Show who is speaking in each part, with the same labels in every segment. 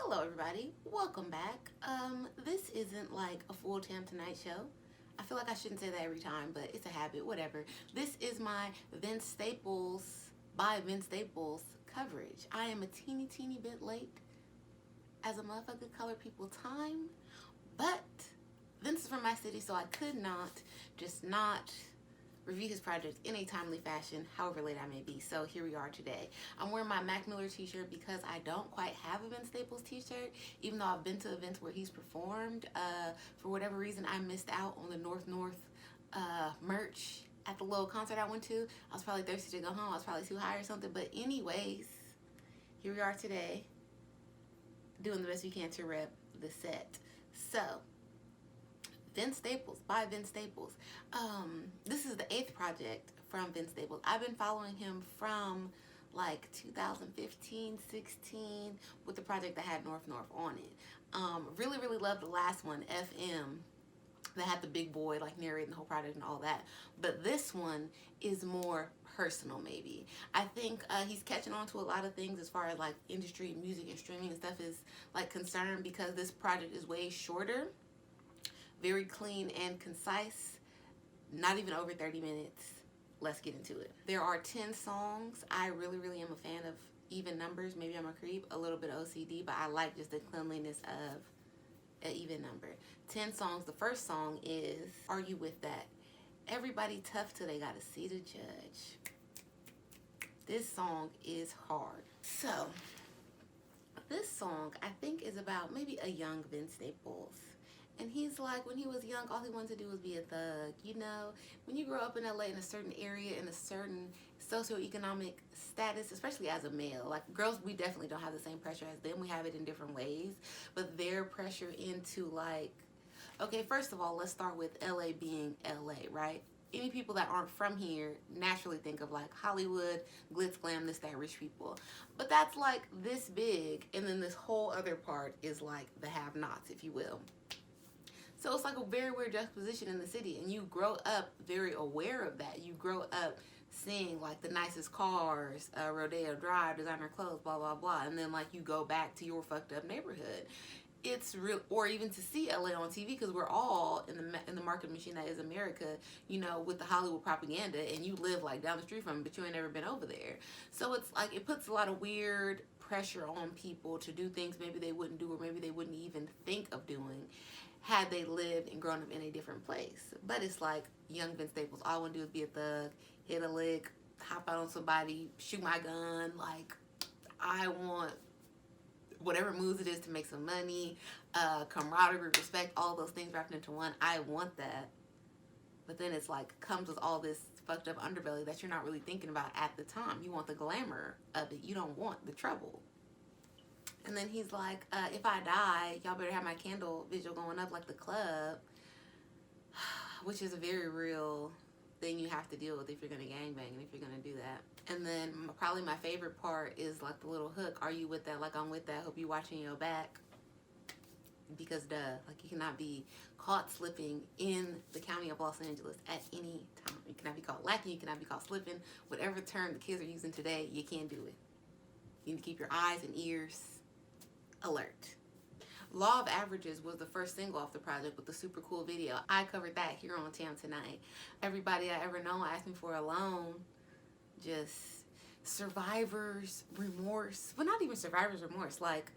Speaker 1: Hello everybody, welcome back. This isn't like a full TamTonight show. I feel like I shouldn't say that every time, but it's a habit, whatever. This is my Vince Staples by Vince Staples coverage. I am a teeny bit late as a motherfucker color people time, but Vince is from my city, so I could not review his project in a timely fashion, however late I may be. So here we are today. I'm wearing my Mac Miller t-shirt because I don't quite have a Vince Staples t-shirt, even though I've been to events where he's performed. For whatever reason, I missed out on the North merch at the little concert I went to. I was probably thirsty to go home. I was probably too high or something. But anyways, here we are today, doing the best we can to rep the set. So, Vince Staples by Vince Staples. This is the 8th project from Vince Staples. I've been following him from like 2015, 16 with the project that had North on it. Really loved the last one, FM, that had the big boy like narrating the whole project and all that. But this one is more personal maybe. I think he's catching on to a lot of things as far as like industry, music and streaming and stuff is like concerned, because this project is way shorter. Very clean and concise, not even over 30 minutes. Let's get into it. There are 10 songs. I really am a fan of even numbers. Maybe I'm a creep, a little bit OCD, but I like just the cleanliness of an even number. 10 songs. The first song is Are You With That? Everybody tough till they gotta see the judge. This song is hard. So, this song I think is about maybe a young Vince Staples. And he's like, when he was young, all he wanted to do was be a thug. You know, when you grow up in LA in a certain area, in a certain socioeconomic status, especially as a male, like girls, we definitely don't have the same pressure as them. We have it in different ways. But their pressure into like, okay, first of all, let's start with LA being LA, right? Any people that aren't from here naturally think of like Hollywood, glitz, glam, this, that, rich people. But that's like this big. And then this whole other part is like the have-nots, if you will. So it's like a very weird juxtaposition in the city, and you grow up very aware of that. You grow up seeing like the nicest cars, Rodeo Drive, designer clothes, blah blah blah, and then like you go back to your fucked up neighborhood. It's real, or even to see LA on TV, because we're all in the market machine that is America, you know, with the Hollywood propaganda, and you live like down the street from it, but you ain't never been over there. So it's like it puts a lot of weird pressure on people to do things maybe they wouldn't do, or maybe they wouldn't even think of doing had they lived and grown up in a different place. But it's like young Vince Staples, all I want to do is be a thug, hit a lick, hop out on somebody, shoot my gun. Like, I want whatever moves it is to make some money, camaraderie, respect, all those things wrapped into one. I want that. But then it's like comes with all this fucked up underbelly that you're not really thinking about at the time. You want the glamour of it. You don't want the trouble. And then he's like, if I die, y'all better have my candle visual going up like the club, which is a very real thing you have to deal with if you're going to gangbang and if you're going to do that. And then probably my favorite part is like the little hook, are you with that? Like, I'm with that. Hope you watching your back. Because duh, like you cannot be caught slipping in the county of Los Angeles at any time. You cannot be caught lacking. You cannot be caught slipping. Whatever term the kids are using today, you can't do it. You need to keep your eyes and ears alert. Law of Averages was the first single off the project with the super cool video. I covered that here on TamTonight. Everybody I ever known asked me for a loan. Just survivor's remorse. But not even survivor's remorse. Like,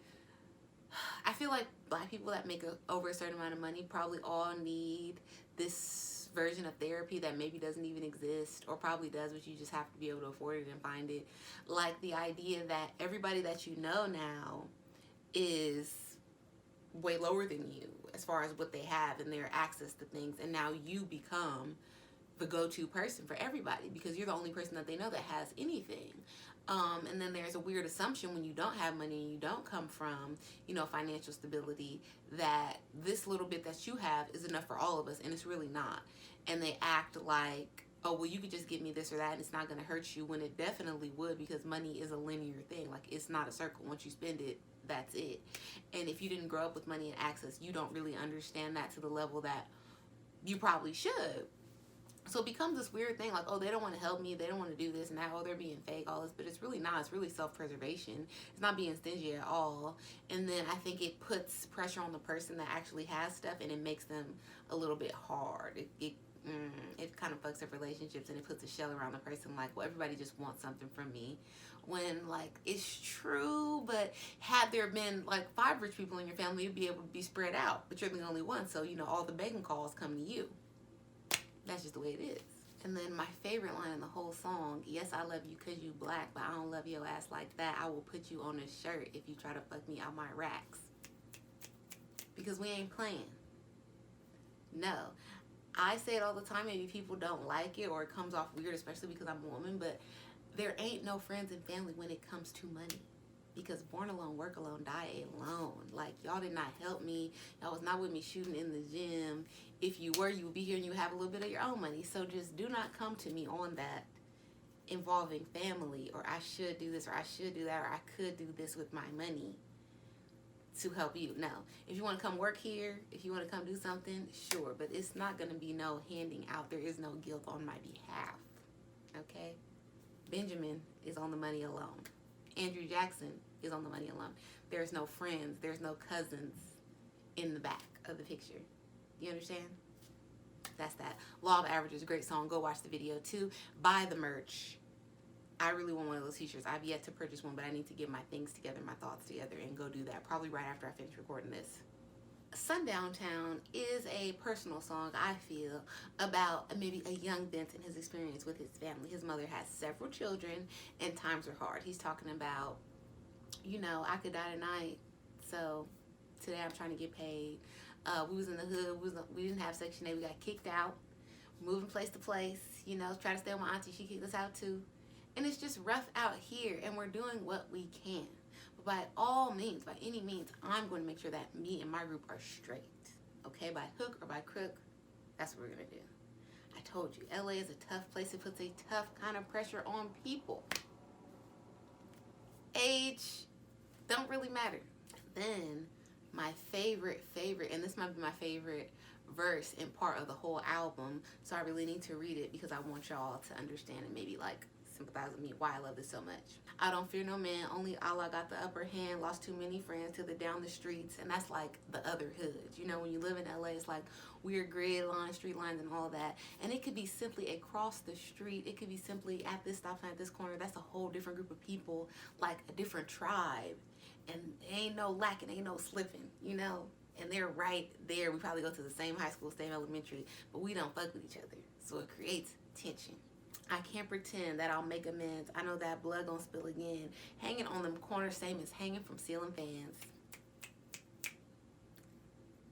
Speaker 1: I feel like black people that make over a certain amount of money probably all need this version of therapy that maybe doesn't even exist, or probably does, but you just have to be able to afford it and find it. Like the idea that everybody that you know now is way lower than you as far as what they have and their access to things, and now you become the go-to person for everybody because you're the only person that they know that has anything. And then there's a weird assumption when you don't have money and you don't come from, you know, financial stability, that this little bit that you have is enough for all of us, and it's really not. And they act like, oh, well, you could just give me this or that and it's not going to hurt you, when it definitely would, because money is a linear thing. Like, it's not a circle. Once you spend it, that's it. And if you didn't grow up with money and access, you don't really understand that to the level that you probably should. So it becomes this weird thing like, oh, they don't want to help me, they don't want to do this and that, oh, they're being fake, all this, but it's really not. It's really self-preservation. It's not being stingy at all. And then I think it puts pressure on the person that actually has stuff, and it makes them a little bit hard. It kind of fucks up relationships, and it puts a shell around the person like, well, everybody just wants something from me. When, like, it's true, but had there been like 5 rich people in your family, you'd be able to be spread out, but you're the only one, so you know all the begging calls come to you. That's just the way it is. And then my favorite line in the whole song, yes, I love you because you black, but I don't love your ass like that. I will put you on a shirt if you try to fuck me out my racks. Because we ain't playing. No. I say it all the time, maybe people don't like it or it comes off weird, especially because I'm a woman, but there ain't no friends and family when it comes to money. Because born alone, work alone, die alone. Like, y'all did not help me. Y'all was not with me shooting in the gym. If you were, you would be here and you would have a little bit of your own money. So just do not come to me on that involving family, or I should do this, or I should do that, or I could do this with my money to help you. No. If you want to come work here, if you want to come do something, sure. But it's not going to be no handing out. There is no guilt on my behalf. Okay? Benjamin is on the money alone. Andrew Jackson is on the money alone. There's no friends. There's no cousins in the back of the picture. You understand? That's that. Law of Averages, great song. Go watch the video too. Buy the merch. I really want one of those t-shirts. I've yet to purchase one, but I need to get my things together, my thoughts together, and go do that. Probably right after I finish recording this. Sundown Town is a personal song, I feel, about maybe a young Vince and his experience with his family. His mother has several children, and times are hard. He's talking about, you know, I could die tonight, so today I'm trying to get paid. We was in the hood. We didn't have Section 8. We got kicked out, moving place to place, you know, trying to stay with my auntie. She kicked us out too. And it's just rough out here, and we're doing what we can. But by all means, by any means, I'm going to make sure that me and my group are straight. Okay? By hook or by crook, that's what we're going to do. I told you, LA is a tough place. It puts a tough kind of pressure on people. Age don't really matter. Then, my favorite, and this might be my favorite verse and part of the whole album, so I really need to read it because I want y'all to understand and maybe like sympathize with me why I love this so much. I don't fear no man, only Allah got the upper hand, lost too many friends till they're down the streets, and that's like the other hood. You know, when you live in LA, it's like weird grid lines, street lines, and all that, and it could be simply across the street, it could be simply at this stop sign, at this corner. That's a whole different group of people, like a different tribe, and ain't no lacking, ain't no slipping, you know, and they're right there. We probably go to the same high school, same elementary, but we don't fuck with each other, so it creates tension. I can't pretend that I'll make amends. I know that blood gonna spill again. Hanging on them corners, same as hanging from ceiling fans.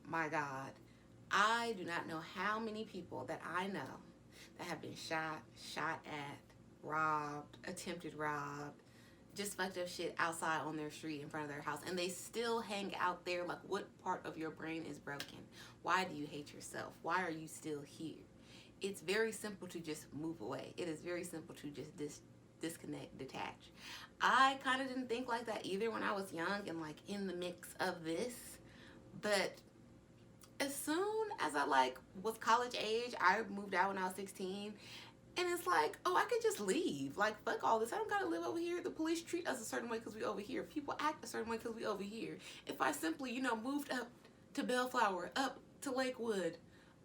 Speaker 1: My God, I do not know how many people that I know that have been shot at, robbed, attempted robbed, just fucked up shit outside on their street in front of their house, and they still hang out there. Like, what part of your brain is broken? Why do you hate yourself? Why are you still here? It's very simple to just move away. It is very simple to just disconnect, detach. I kind of didn't think like that either when I was young and like in the mix of this. But as soon as I like was college age, I moved out when I was 16. And it's like, oh, I could just leave. Like, fuck all this. I don't gotta live over here. The police treat us a certain way because we over here. People act a certain way because we over here. If I simply, you know, moved up to Bellflower, up to Lakewood,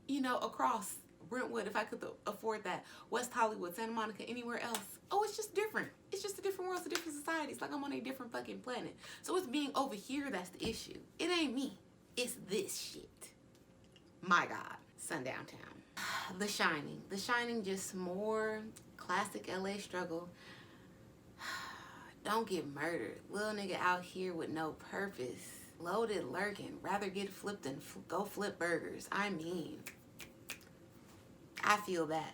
Speaker 1: you know, across Brentwood, if I could afford that, West Hollywood, Santa Monica, anywhere else. Oh, it's just different. It's just a different world. It's a different society. It's like I'm on a different fucking planet. So it's being over here that's the issue. It ain't me. It's this shit. My God. Sundown Town. The Shining. The Shining, just more classic LA struggle. Don't get murdered. Little nigga out here with no purpose. Loaded lurking. Rather get flipped than go flip burgers. I mean, I feel that.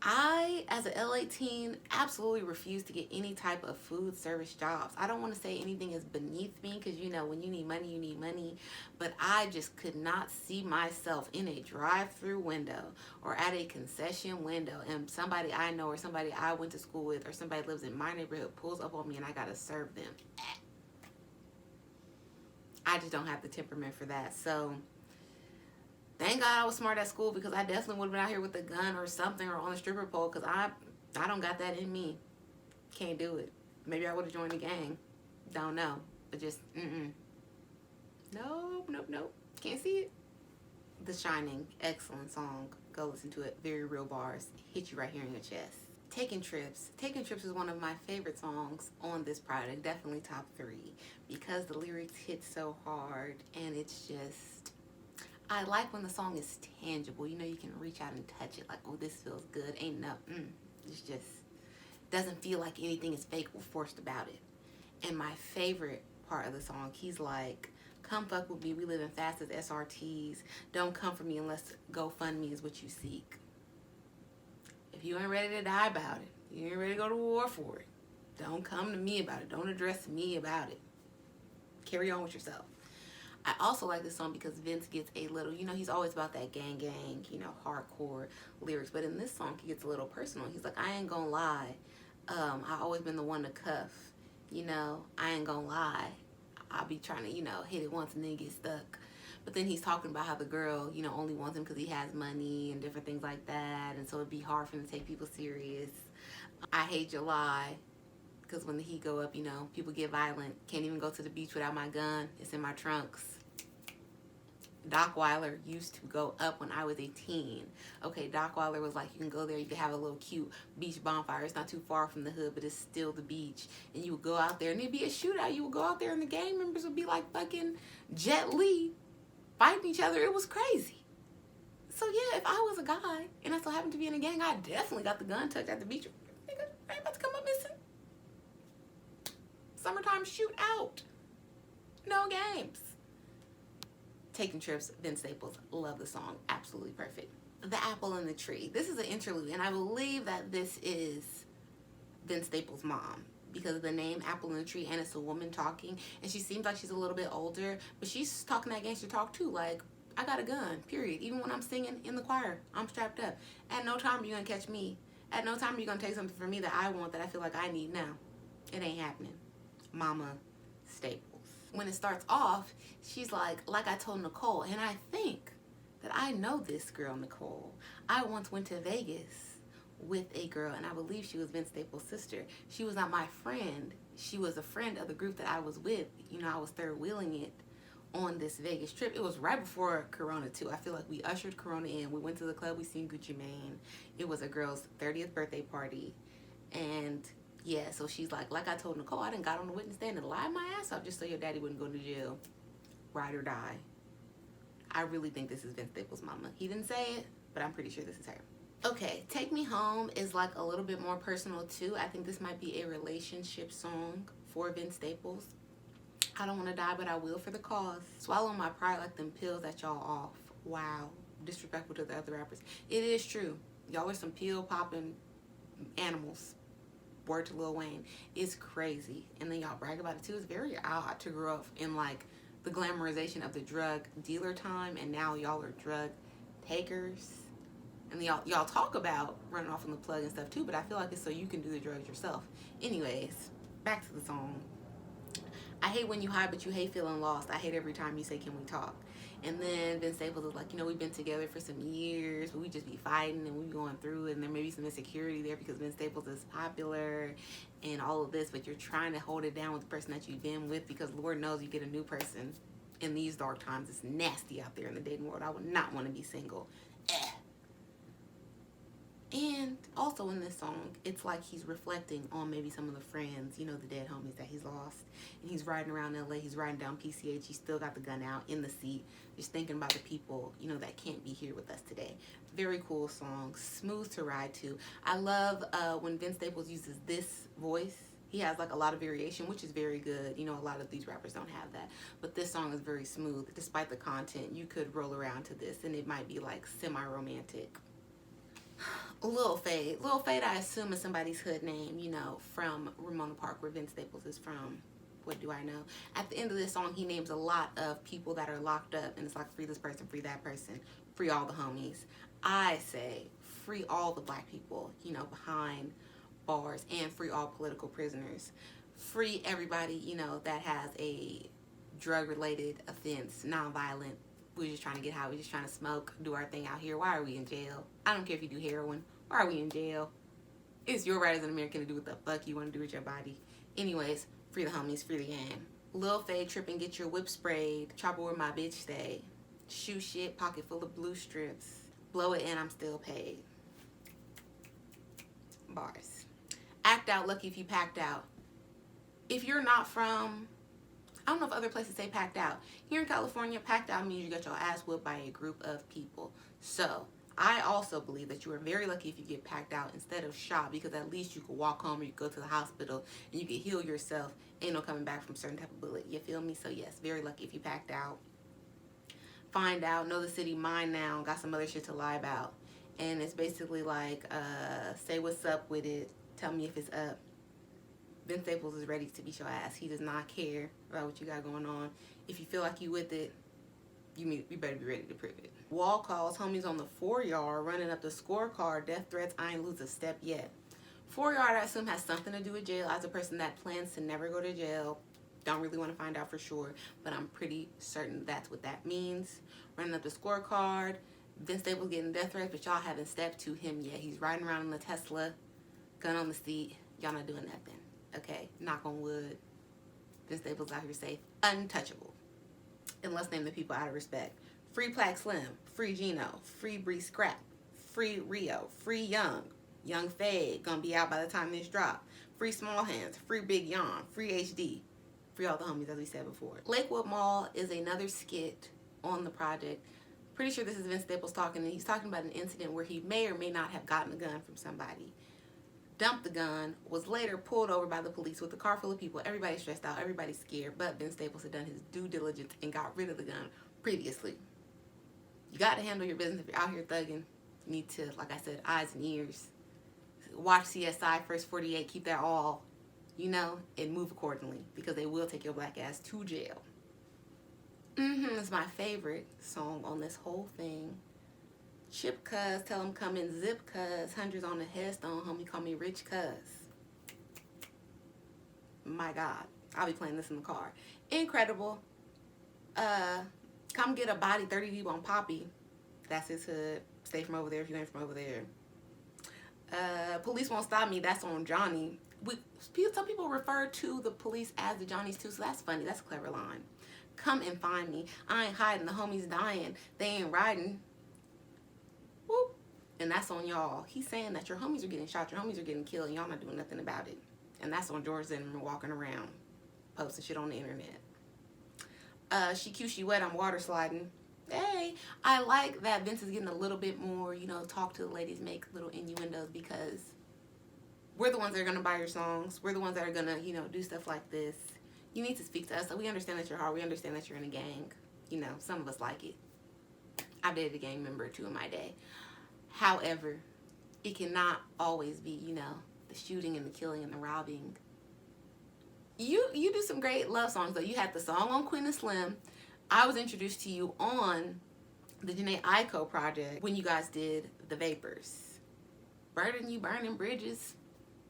Speaker 1: I, as an LA teen, absolutely refuse to get any type of food service jobs. I don't want to say anything is beneath me because, you know, when you need money, you need money. But I just could not see myself in a drive-through window or at a concession window and somebody I know or somebody I went to school with or somebody lives in my neighborhood pulls up on me and I got to serve them. I just don't have the temperament for that. So Thank God I was smart at school, because I definitely would have been out here with a gun or something, or on a stripper pole, because I don't got that in me. Can't do it. Maybe I would have joined the gang. Don't know. But just, Nope. Can't see it. The Shining, excellent song. Go listen to it. Very real bars. Hit you right here in your chest. Taking Trips. Taking Trips is one of my favorite songs on this project. Definitely top 3. Because the lyrics hit so hard, and it's just, I like when the song is tangible. You know, you can reach out and touch it. Like, oh, this feels good. Ain't no, it's just, doesn't feel like anything is fake or forced about it. And my favorite part of the song, he's like, come fuck with me, we live in fast as SRTs. Don't come for me unless GoFundMe is what you seek. If you ain't ready to die about it, you ain't ready to go to war for it, don't come to me about it. Don't address me about it. Carry on with yourself. I also like this song because Vince gets a little, you know, he's always about that gang, you know, hardcore lyrics. But in this song, he gets a little personal. He's like, I ain't gonna lie. I always been the one to cuff. You know, I ain't gonna lie. I'll be trying to, you know, hit it once and then get stuck. But then he's talking about how the girl, you know, only wants him because he has money and different things like that. And so it'd be hard for him to take people serious. I hate July. Because when the heat go up, you know, people get violent. Can't even go to the beach without my gun. It's in my trunks. Doc Weiler used to go up when I was a teen. Okay, Doc Weiler was like, you can go there, you can have a little cute beach bonfire. It's not too far from the hood, but it's still the beach. And you would go out there, and it'd be a shootout. You would go out there, and the gang members would be like fucking Jet Li fighting each other. It was crazy. So yeah, if I was a guy, and I still happened to be in a gang, I definitely got the gun tucked at the beach. Nigga, I ain't about to come up missing. Summertime shoot out. No games. Taking Trips, Vince Staples. Love the song. Absolutely perfect. The Apple in the Tree. This is an interlude, and I believe that this is Vince Staples' mom because of the name Apple in the Tree, and it's a woman talking, and she seems like she's a little bit older, but she's talking that gangster talk too, like, I got a gun, period. Even when I'm singing in the choir, I'm strapped up. At no time are you gonna catch me. At no time are you gonna take something from me that I want, that I feel like I need now. It ain't happening. Mama Staples. When it starts off, she's like I told Nicole, and I think that I know this girl, Nicole. I once went to Vegas with a girl, and I believe she was Vince Staples' sister. She was not my friend. She was a friend of the group that I was with. You know, I was third wheeling it on this Vegas trip. It was right before Corona, too. I feel like we ushered Corona in. We went to the club. We seen Gucci Mane. It was a girl's 30th birthday party, and yeah, so she's like I told Nicole, I done got on the witness stand and lied my ass off just so your daddy wouldn't go to jail. Ride or die. I really think this is Vince Staples' mama. He didn't say it, but I'm pretty sure this is her. Okay, Take Me Home is like a little bit more personal too. I think this might be a relationship song for Vince Staples. I don't want to die, but I will for the cause. Swallow my pride like them pills that y'all off. Wow. Disrespectful to the other rappers. It is true. Y'all are some pill popping animals. Word to Lil Wayne. It's crazy. And then y'all brag about it too. It's very odd to grow up in like the glamorization of the drug dealer time, and now y'all are drug takers. And y'all talk about running off on the plug and stuff too, but I feel like it's so you can do the drugs yourself. Anyways, back to the song. I hate when you hide, but you hate feeling lost. I hate every time you say, can we talk? And then Vince Staples is like, you know, we've been together for some years, but we just be fighting and we be going through it, and there may be some insecurity there because Vince Staples is popular and all of this, but you're trying to hold it down with the person that you've been with because Lord knows you get a new person in these dark times. It's nasty out there in the dating world. I would not want to be single. And also in this song, it's like he's reflecting on maybe some of the friends, you know, the dead homies that he's lost. And he's riding around LA, he's riding down PCH, he's still got the gun out in the seat, just thinking about the people, you know, that can't be here with us today. Very cool song, smooth to ride to. I love when Vince Staples uses this voice. He has like a lot of variation, which is very good. You know, a lot of these rappers don't have that. But this song is very smooth. Despite the content, you could roll around to this and it might be like semi-romantic. Lil Fade. Lil Fade, I assume, is somebody's hood name, you know, from Ramona Park, where Vince Staples is from. What do I know? At the end of this song, he names a lot of people that are locked up, and it's like, free this person, free that person, free all the homies. I say, free all the black people, you know, behind bars, and free all political prisoners. Free everybody, you know, that has a drug-related offense, nonviolent. We were just trying to get high. We were just trying to smoke, do our thing out here. Why are we in jail? I don't care if you do heroin. Why are we in jail? It's your right as an American to do what the fuck you want to do with your body. Anyways, free the homies, free the gang. Lil Faye tripping, get your whip sprayed. Chopper where my bitch stay. Shoe shit, pocket full of blue strips. Blow it and I'm still paid. Bars. Act out, lucky if you packed out. If you're not from, I don't know if other places say packed out. Here in California, packed out means you got your ass whooped by a group of people. So, I also believe that you are very lucky if you get packed out instead of shot, because at least you could walk home or you go to the hospital and you can heal yourself. Ain't no coming back from certain type of bullet. You feel me? So yes, very lucky if you packed out. Find out, know the city, mine now, got some other shit to lie about. And it's basically like, say what's up with it, tell me if it's up. Ben Staples is ready to beat your ass. He does not care about what you got going on. If you feel like you with it, you better be ready to prove it. Wall calls, homies on the 4-yard, running up the scorecard, death threats, I ain't lose a step yet. 4-yard, I assume, has something to do with jail. As a person that plans to never go to jail, don't really want to find out for sure, but I'm pretty certain that's what that means. Running up the scorecard, Ben Staples getting death threats, but y'all haven't stepped to him yet. He's riding around in the Tesla, gun on the seat. Y'all not doing nothing, okay? Knock on wood. Ben Staples out here safe, untouchable. And let's name the people out of respect. Free Plaque Slim, free Gino, free Bree Scrap, free Rio, free Young Fade, gonna be out by the time this drop. Free Small Hands, free Big Yon, free HD, free all the homies as we said before. Lakewood Mall is another skit on the project. Pretty sure this is Vince Staples talking, and he's talking about an incident where he may or may not have gotten a gun from somebody. Dumped the gun, was later pulled over by the police with a car full of people. Everybody's stressed out, everybody's scared, but Ben Staples had done his due diligence and got rid of the gun previously. You got to handle your business if you're out here thugging. You need to, like I said, eyes and ears. Watch CSI First 48, keep that all, and move accordingly, because they will take your black ass to jail. It's my favorite song on this whole thing. Chip cuz, tell him come in zip cuz, hundreds on the headstone, homie call me rich cuz. My God, I'll be playing this in the car. Incredible. Come get a body 30 deep on Poppy. That's his hood. Stay from over there if you ain't from over there. Police won't stop me, that's on Johnny. Some people refer to the police as the Johnnies too, so that's funny. That's a clever line. Come and find me. I ain't hiding, the homies dying. They ain't riding. Whoop. And that's on y'all. He's saying that your homies are getting shot, your homies are getting killed, and y'all not doing nothing about it. And that's on George Zimmerman walking around, posting shit on the internet. She cute, she wet, I'm water sliding. Hey, I like that Vince is getting a little bit more, talk to the ladies, make little innuendos, because we're the ones that are going to buy your songs. We're the ones that are going to, do stuff like this. You need to speak to us. So we understand that you're hard. We understand that you're in a gang. Some of us like it. I've dated a gang member or two in my day. However, it cannot always be, the shooting and the killing and the robbing. You do some great love songs, though. You had the song on Queen and Slim. I was introduced to you on the Janae Aiko project when you guys did The Vapors. Burden You Burning Bridges.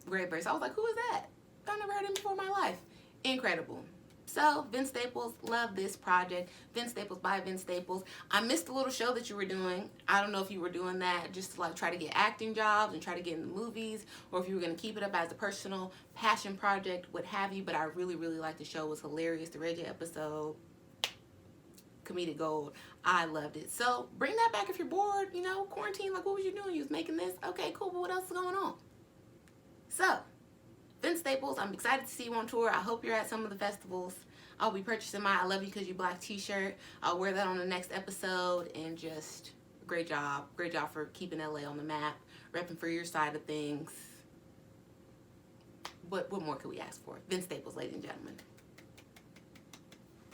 Speaker 1: Great verse. I was like, who is that? I've never heard him before in my life. Incredible. So, Vince Staples, love this project. Vince Staples by Vince Staples. I missed the little show that you were doing. I don't know if you were doing that just to try to get acting jobs and try to get in the movies, or if you were going to keep it up as a personal passion project, what have you. But I really, really liked the show. It was hilarious. The Reggie episode, comedic gold. I loved it. So, bring that back if you're bored, quarantine. Like, what was you doing? You was making this? Okay, cool. But what else is going on? So, Vince Staples, I'm excited to see you on tour. I hope you're at some of the festivals. I'll be purchasing my I Love You Cause You Black t-shirt. I'll wear that on the next episode, and just great job. Great job for keeping LA on the map, repping for your side of things. What more could we ask for? Vince Staples, ladies and gentlemen.